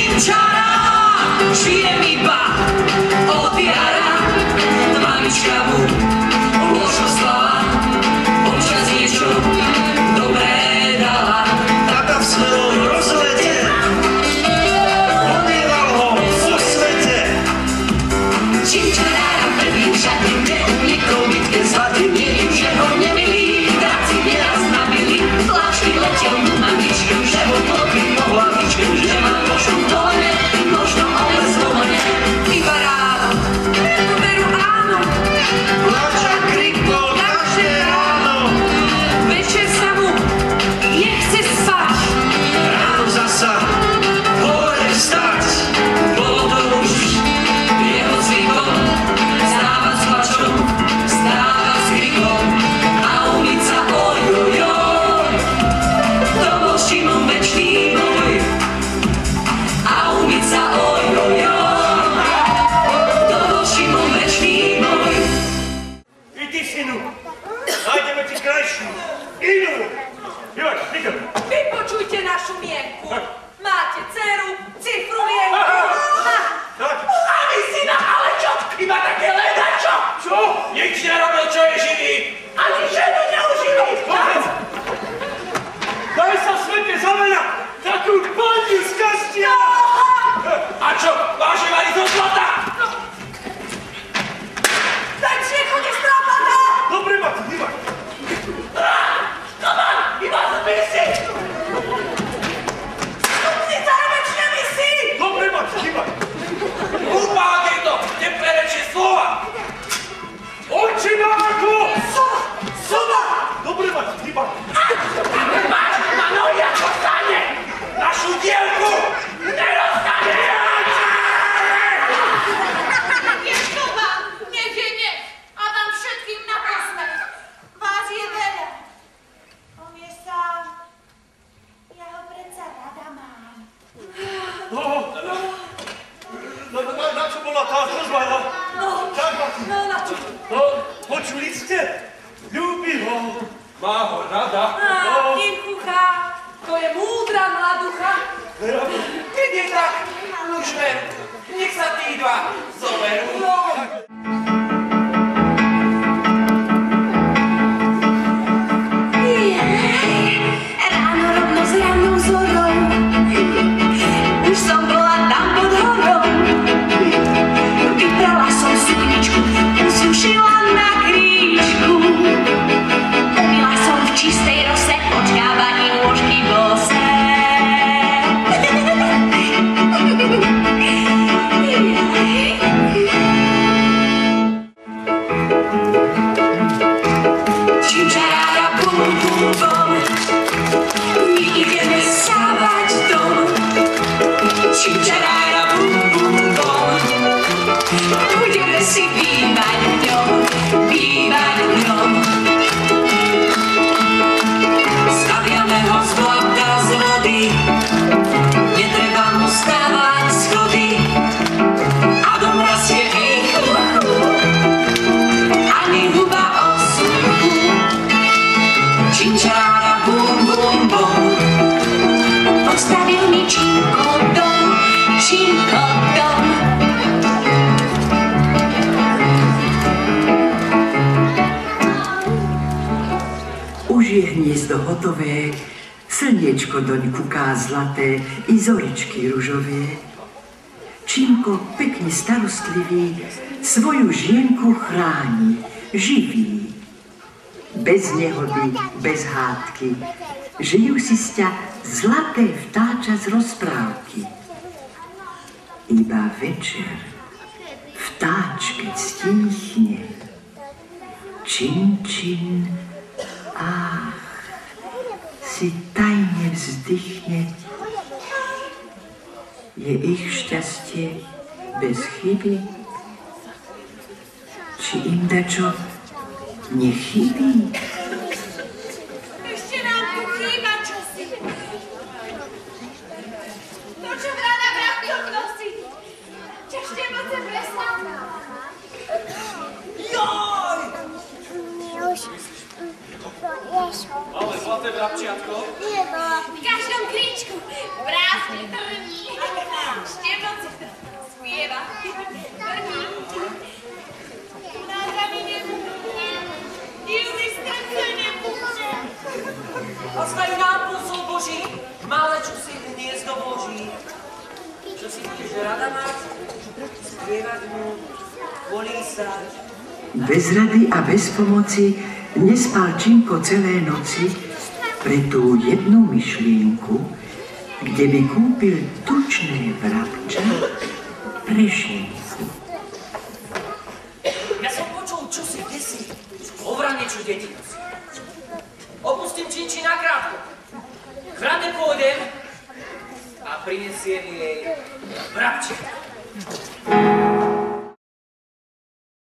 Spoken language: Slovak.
Čimčara, žijem iba od jara. Mamička mu blahoslala, občas niečo dobré dala. Tata v svojom rozlete odieval ho vo svete. Čimčara prvým šatým neunikol bitke zlatým, neviem, že ho nemilí, dráci nieraz nabili. Pláčky letel mu mamičke, že ho klopí po hlavičke, že má košu v dolene, možno ale zlomene. Iba ráno, veru áno, Plača krikol každé ráno. večer sa mu nechce spať. Ráno zasa hore vstať. Bolo to už jeho zvykom, stávať s plačom, stávať s krikom a umyť sa ojojoj. To bol Šimon večný boj. A umyť sa ojojoj. To bol Šimon večný boj. I ty, synu, nájdeme ti krajšiu, inú. Joj, Niko. Vypočujte našu mienku. Máte dceru, cifru mienku. Tak. A vy syna, ale čo? Iba také ledačo. Čo? Nič nerobil, čo je živý. Ani ženu neužili. Daj sa svete zamena takú paniu z kastia. A čo? Váživali zo zlata? Tak všetko nestrápatá. Dobre, Mati, dívaj. Toman, iba zmysli. Stupnica je večne misí. Dobre, Mati, dívaj. Húpa, agento, neperečie slova. Oči na ako! Soba. Dobre, Mati, dívaj. Máš ma nohy ako stane. Našu dielku nerozstane. Vieško vám, nech je nech. A vám všetkým na posmech. Vás je veľa. On je sám. Ja ho predsa rada mám. Na čo bola tá rozvada? Tak, Mati. No, na čo? Počuli ste? Ľúbi ho. Má ho rada. Inkucha, to je múdra mladucha. Keď je tak, už ver, nech sa tí dva zoberú. Ráno rovno s rannou zorou, už som bola tam pod horou. Vyprala som sukničku, usušila na kríčku. Umyla som v čistej rose, počkávaní nôžky bose. Čimčaráda bum bum bom, my ideme stávať dom. Čimčaráda bum bum bom, budeme si bývať dňom, bývať dňom. Staviame ho z blata z vody, netreba mu stávať schody. A dom rastie rýchlo, ani huba od suchu. Čimčaráda bum bum bom, postavil mi Čimko dom, Čimko dom. Už je hniezdo hotové, slniečko doň kuká zlaté i zoričky ružové. Čimko pekne starostlivý svoju žienku chráni, živí. Bez nehody, bez hádky, žijú si sťa zlaté vtáča z rozprávky. Iba večer vtáč, keď stíchne, čin, čin, ach, si tajne vzdychne. Je ich šťastie bez chyby? Či im dačo nechybí? Ešte nám tu chýba čosi. To, čo vrana vrabňok nosí. Ťažšie moce presná. Joj! Ale zlaté vrabčiatko. V každom kríčku vrásne trní. Štiemoci spieva. Na zemi nebudú. Divný srdce nebudú. Ostaň nám, posol Boží, malé čosi hniezdo Boží. Čo si budeš rada mať? Spievať mu, kolísať. Bez rady a bez pomoci nespal Činko celé noci pre tú jednu myšlienku, kde by kúpil tučné vrabča pre Šinku. Ja som počul čosi desi, hovra niečo detinu si. Opustím Činči nakrátko. K rade pôjdem a prinesiem jej vrabčeka.